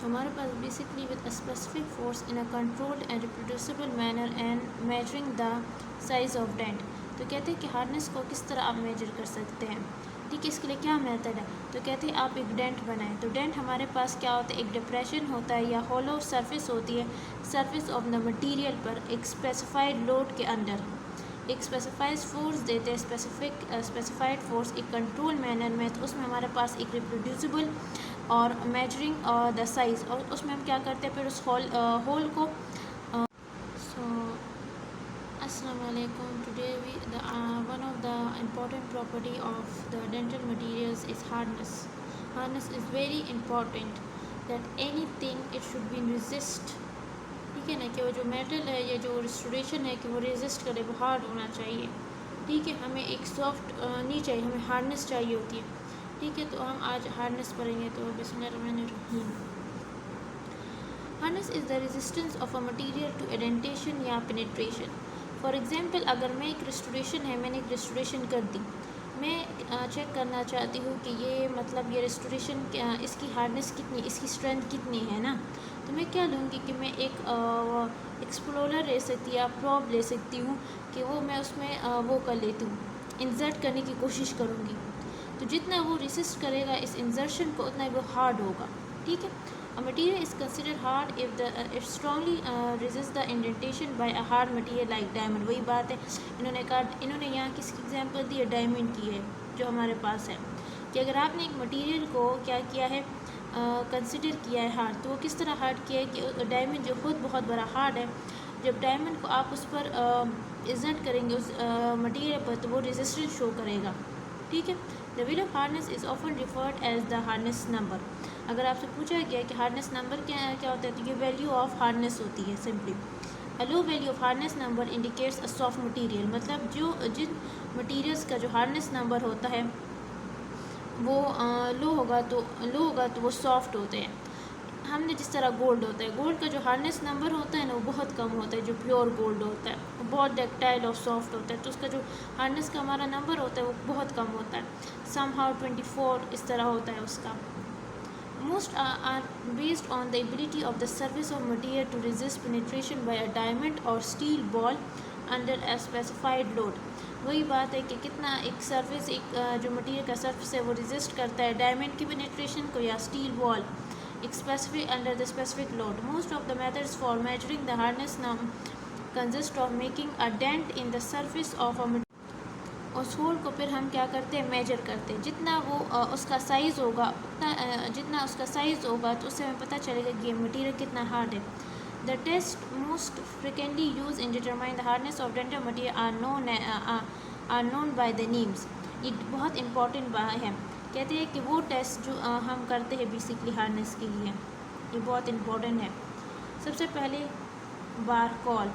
हमारे पास basically with a specific force in a controlled and reproducible manner and measuring the size of dent. तो कहते हैं कि हार्नेस को किस तरह आप मेजर कर सकते हैं। ठीक है, इसके लिए क्या मेथड है। तो कहते हैं आप एक डेंट बनाएं। तो डेंट हमारे पास क्या होता है, एक डिप्रेशन होता है या हॉलो सरफेस होती है सरफेस ऑफ द मटीरियल पर एक स्पेसिफाइड लोड के अंडर एक स्पेसिफाइड फोर्स देते हैं, स्पेसिफाइड फोर्स एक कंट्रोल मैनर में। तो उसमें हमारे पास एक रिप्रोड्यूसिबल और मेजरिंग और द साइज़, और उसमें हम क्या करते हैं फिर उस होल को। सो अस्सलाम वालेकुम। Today we the one of the important property of the dental materials is hardness. Hardness is very important that anything it should be resist. ठीक है ना, कि वो जो मेटल है या जो रिस्टोरेशन है कि वो रेजिस्ट करे, वो हार्ड होना चाहिए। ठीक है, हमें एक सॉफ्ट नहीं चाहिए, हमें हार्डनेस चाहिए होती है। ठीक है, तो हम आज हार्डनेस पढ़ेंगे। तो बिस्मिल्लाहिर्रहमानिर्रहीम। Hardness is the resistance of a material to indentation या पेनिट्रेशन। फॉर एग्जांपल, अगर मैं एक रिस्टोरेशन है, मैंने एक रिस्टोरेशन कर दी, मैं चेक करना चाहती हूँ कि ये मतलब ये रिस्टोरेशन इसकी हार्डनेस कितनी, इसकी स्ट्रेंथ कितनी है ना। तो मैं क्या लूँगी कि मैं एक एक्सप्लोरर ले सकती या प्रॉब ले सकती हूँ कि वो मैं उसमें वो कर लेती हूँ, इंसर्ट करने की कोशिश करूँगी। तो जितना वो रेसिस्ट करेगा इस इंसर्शन को, उतना ही वो हार्ड होगा। ठीक है, a material is consider hard if strongly resist the indentation by a hard material like diamond. वही बात है, इन्होंने यहाँ किसकी एग्जांपल दी है, डायमंड की है जो हमारे पास है। कि अगर आपने एक मटीरियल को क्या किया है, कंसिडर किया है हार्ड, तो वो किस तरह हार्ड किया है कि डायमंड जो खुद बहुत बड़ा हार्ड है, जब डायमंड को आप उस पर इंसर्ट करेंगे उस मटीरियल पर, तो वो रेजिस्टेंस शो करेगा। ठीक है, the value of hardness is often referred as the hardness number. अगर आपसे पूछा गया कि हार्डनेस नंबर क्या होता है, तो ये वैल्यू ऑफ हार्डनेस होती है simply. A low value of hardness number indicates a soft material. मतलब जिन मटीरियल्स का जो हार्डनेस नंबर होता है वो लो होगा तो वो सॉफ्ट होते हैं। हमने जिस तरह गोल्ड होता है, गोल्ड का जो हार्डनेस नंबर होता है ना, वो बहुत कम होता है। जो प्योर गोल्ड होता है वो बहुत डक्टाइल और सॉफ्ट होता है, तो उसका जो हार्डनेस का हमारा नंबर होता है वो बहुत कम होता है। समहाउ 24 इस तरह होता है उसका। Most are based on the ability of the surface of material to resist penetration by a diamond or steel ball under a specified load। वही बात है कि कितना एक सरफेस, एक जो मटीरियल का सरफेस है वो रेजिस्ट करता है डायमंड की पेनिट्रेशन को या स्टील बॉल एक specific under the specific load. Most of the methods for measuring the hardness consist of making a dent in the surface of a, उस होल को फिर हम क्या करते हैं, मेजर करते हैं। जितना वो उसका साइज़ होगा उतना जितना उसका साइज़ होगा तो उससे हमें पता चलेगा कि ये मटीरियल कितना हार्ड है। The test most frequently use in determine the hardness of dental material are known by the names. ये बहुत इंपॉर्टेंट बात है। कहते हैं कि वो टेस्ट जो हम करते हैं बेसिकली हार्डनेस के लिए, ये बहुत इंपॉर्टेंट है। सबसे पहले बारकॉल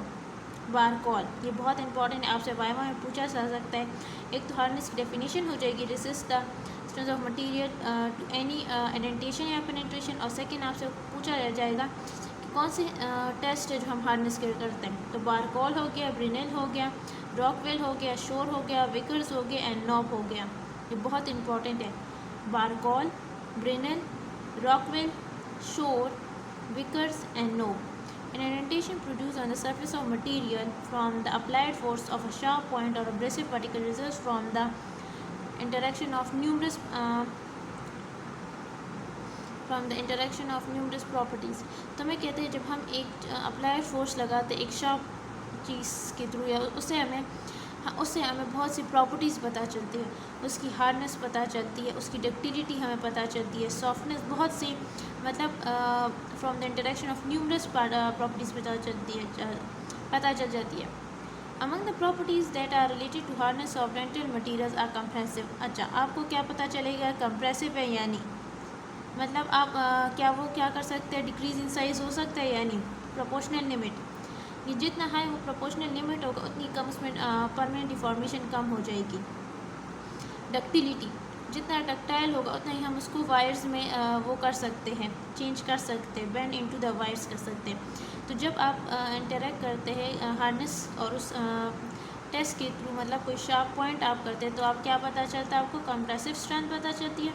ये बहुत इंपॉर्टेंट है, आपसे वाइवा में पूछा जा सकता है। एक तो हार्डनेस की डेफिनेशन हो जाएगी, resist the strength of material to any indentation या पेनिट्रेशन। और सेकंड आपसे पूछा जाएगा कि कौन से टेस्ट है जो हम हार्डनेस के करते हैं। तो बारकॉल हो गया, ब्रिनेल हो गया, रॉकवेल हो गया, शोर हो गया, विकर्स हो गया एंड नॉब हो गया। ये बहुत इंपॉर्टेंट है। बारकॉल, ब्रिनेल, रॉकवेल, शोर, Vickers and knob. An indentation produced on the surface of material from the applied force of a sharp point or abrasive particle results from the interaction of numerous properties। तो मैं कहते हैं जब हम एक applied force लगाते हैं एक शार्प चीज़ के थ्रू, या उससे हमें बहुत सी प्रॉपर्टीज़ पता चलती है। उसकी हार्डनेस पता चलती है, उसकी डक्टिलिटी हमें पता चलती है, सॉफ्टनेस, बहुत सी मतलब from the interaction of numerous properties पता चल जाती है। Among the properties that are related to hardness of dental materials are compressive. अच्छा, आपको क्या पता चलेगा कंप्रेसिव है या नहीं, मतलब आप क्या कर सकते हैं, डिक्रीज इन साइज़ हो सकता है या नहीं। प्रोपोर्शनल लिमिट, ये जितना हाई वो प्रोपोर्शनल लिमिट होगा उतनी कम उसमें परमानेंट डिफॉर्मेशन कम हो जाएगी। डक्टिलिटी, जितना डक्टाइल होगा उतना ही हम उसको वायर्स में वो कर सकते हैं, चेंज कर सकते हैं, बेंड इनटू द वायर्स कर सकते हैं। तो जब आप इंटरेक्ट करते हैं हार्डनेस और उस टेस्ट के थ्रू, मतलब कोई शार्प पॉइंट आप करते हैं, तो आप क्या पता चलता है, आपको कंप्रेसिव स्ट्रेंथ पता चलती है।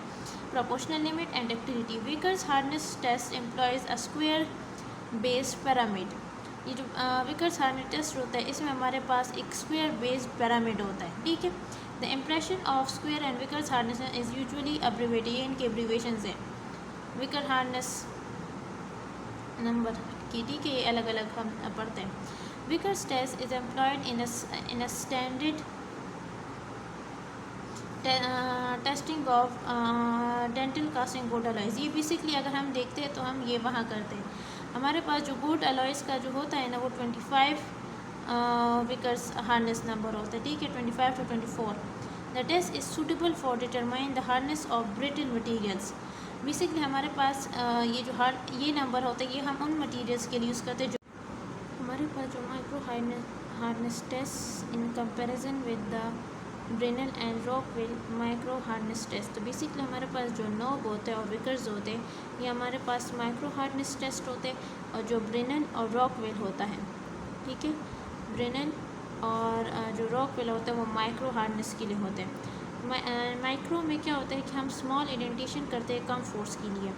proportional limit and ductility. Vickers hardness test employs a square based pyramid. ये जो विकर्स हार्डनेस टेस्ट होता है इसमें हमारे पास एक स्क्वायर बेस्ड पिरामिड होता है, ठीक है। The impression of square and Vickers hardness is usually abbreviated, ये इनके अब्रीवेशन है विकर हार्डनेस नंबर की, ठीक है, ये अलग अलग हम पढ़ते हैं। Vickers test is employed in a standard testing of dental casting gold alloys. ये बेसिकली अगर हम देखते हैं तो हम ये वहाँ करते हैं। हमारे पास जो गोल्ड अलॉयज़ का जो होता है ना वो 25 विकर्स हार्डनेस नंबर होता है, ठीक है, 25 to 24। The test is suitable for determine the hardness of brittle materials. Basically हमारे पास ये नंबर होता है, ये हम उन मटीरियल्स के लिए यूज़ करते हैं जो हमारे पास जो micro hardness test in comparison with the Brinell and Rockwell micro hardness test. तो बेसिकली हमारे पास जो नॉब होते हैं और विकर्स होते हैं ये हमारे पास माइक्रो हार्डनेस टेस्ट होते हैं, और जो ब्रेनल और रॉकवेल होता है, ठीक है, ब्रेनल और जो रॉकवेल होता है वो माइक्रो हार्डनेस के लिए होते हैं। माइक्रो में क्या होता है कि हम स्मॉल एडेंटेशन करते हैं कम फोर्स के लिए।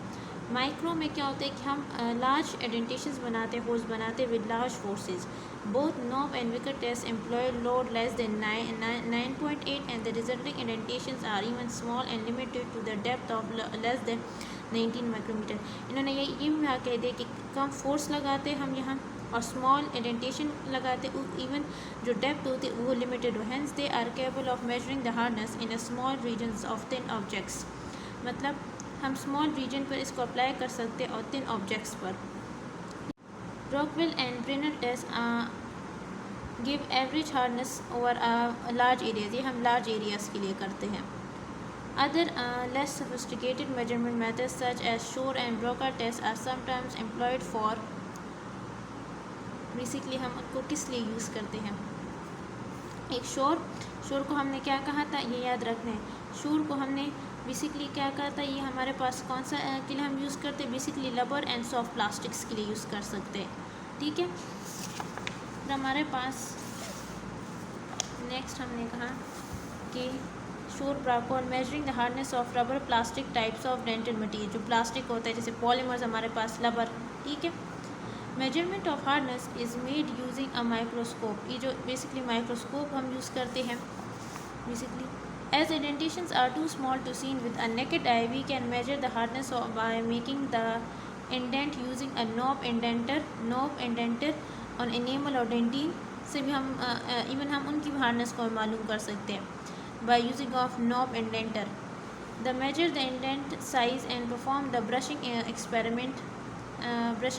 माइक्रो में क्या होता है कि हम लार्ज एडेंटेशंस बनाते हैं, होल्स बनाते हैं with large forces. Both Knoop and Vicker test employ load less than 9.8 and the resulting indentations are even small and limited to the depth of less than 19 micrometre. इन्होंने ये भी यहाँ कह दिया कि कम फोर्स लगाते हैं हम यहाँ और स्मॉल एडेंटेशन लगाते, इवन जो डेप्थ होती है वो लिमिटेड हो। Hence they are capable of measuring the hardness in a small regions of thin objects. मतलब हम स्मॉल रीजन पर इसको अप्लाई कर सकते हैं और थिन ऑब्जेक्ट्स पर। Rockwell and Brinell test give average hardness over large areas, ये हम लार्ज एरियाज के लिए करते हैं। Other less sophisticated measurement methods such as shore and broca test are sometimes employed for. Basically हम उनको किस लिए यूज़ करते हैं? एक शोर को हमने क्या कहा था, ये याद रखना है। शोर को हमने बेसिकली क्या कहा था, ये हमारे पास कौन सा के लिए हम यूज़ करते हैं? Basically rubber and soft plastics के लिए यूज़ कर सकते हैं, ठीक है। फिर हमारे पास नेक्स्ट हमने कहा कि शोर ब्राको और measuring the hardness of rubber plastic types of dental material. जो प्लास्टिक होता है जैसे पॉलीमर्स हमारे पास रबर, ठीक है। Measurement of hardness is made using a microscope. ये जो बेसिकली माइक्रोस्कोप हम यूज़ करते हैं basically. As indentations are too small to see with a naked eye, we can measure the hardness by making the indent using a knob indenter on enamel और dentine से भी हम even हम उनकी भी हार्डनेस को मालूम कर सकते हैं by using of knob indenter. The measure the indent size and perform the brushing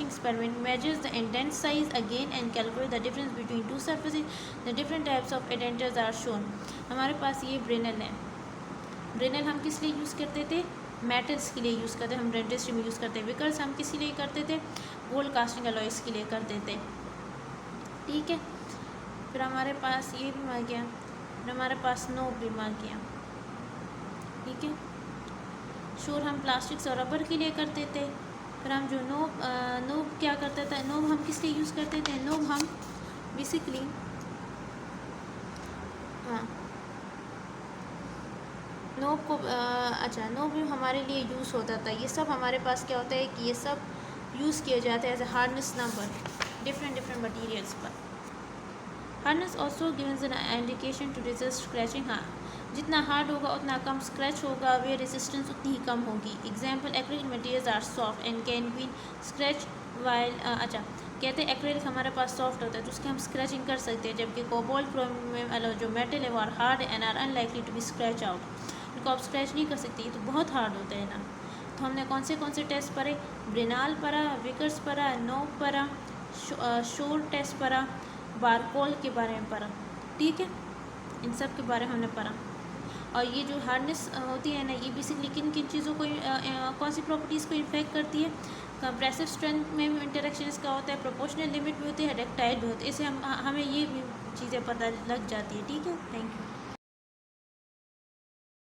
experiment measures the indent size again and calculate the difference between two surfaces. The different types of indenters are shown. हमारे पास ये ब्रेनल है। ब्रेनल हम किस लिए use करते थे? Metals के लिए यूज़ करते हैं, हम डेंटिस्ट्री में यूज़ करते हैं। विकर्स हम किस लिए करते थे? गोल्ड कास्टिंग अलॉयज़ के लिए करते थे, ठीक है। फिर हमारे पास ये भी मार गया, फिर हमारे पास नोब भी मार गया, ठीक है। शोर हम प्लास्टिक्स और रबर के लिए करते थे। फिर हम जो नोब क्या करते थे? नोब हम किस लिए यूज़ करते थे? नोब हम बेसिकली नोब को नोब भी हमारे लिए यूज़ होता था। ये सब हमारे पास क्या होता है कि ये सब यूज़ किए जाते हैं as a hardness number different materials पर। Hardness also gives an indication to resist scratching. हाँ, जितना हार्ड होगा उतना कम स्क्रैच होगा, वे रेजिस्टेंस उतनी ही कम होगी। Example acrylic materials are soft and can be scratch while कहते हैं एक्रिलिक हमारे पास सॉफ्ट होता है तो उसकी हम स्क्रैचिंग कर सकते हैं, जबकि कोबाल्ट क्रोम जो मेटल है वो hard and are unlikely to be scratch out, उनको आप स्क्रैच नहीं कर सकती, तो बहुत हार्ड होता है ना। तो हमने कौन से टेस्ट पढ़े? ब्रेनाल पढ़ा, विकर्स पढ़ा, नोब पढ़ा, शोर टेस्ट पढ़ा, बारकोल के बारे में पढ़ा, ठीक है। इन सब के बारे में हमने पढ़ा। और ये जो हार्डनेस होती है ना, ये बेसिकली किन किन चीज़ों को कौन सी प्रॉपर्टीज़ को इफेक्ट करती है? कंप्रेसिव स्ट्रेंथ में भी इंटरेक्शन इसका होता है, प्रोपोर्शनल लिमिट भी होती है, डक्टाइल भी होती है। इससे हमें ये चीज़ें पता लग जाती है, ठीक है। Thank you.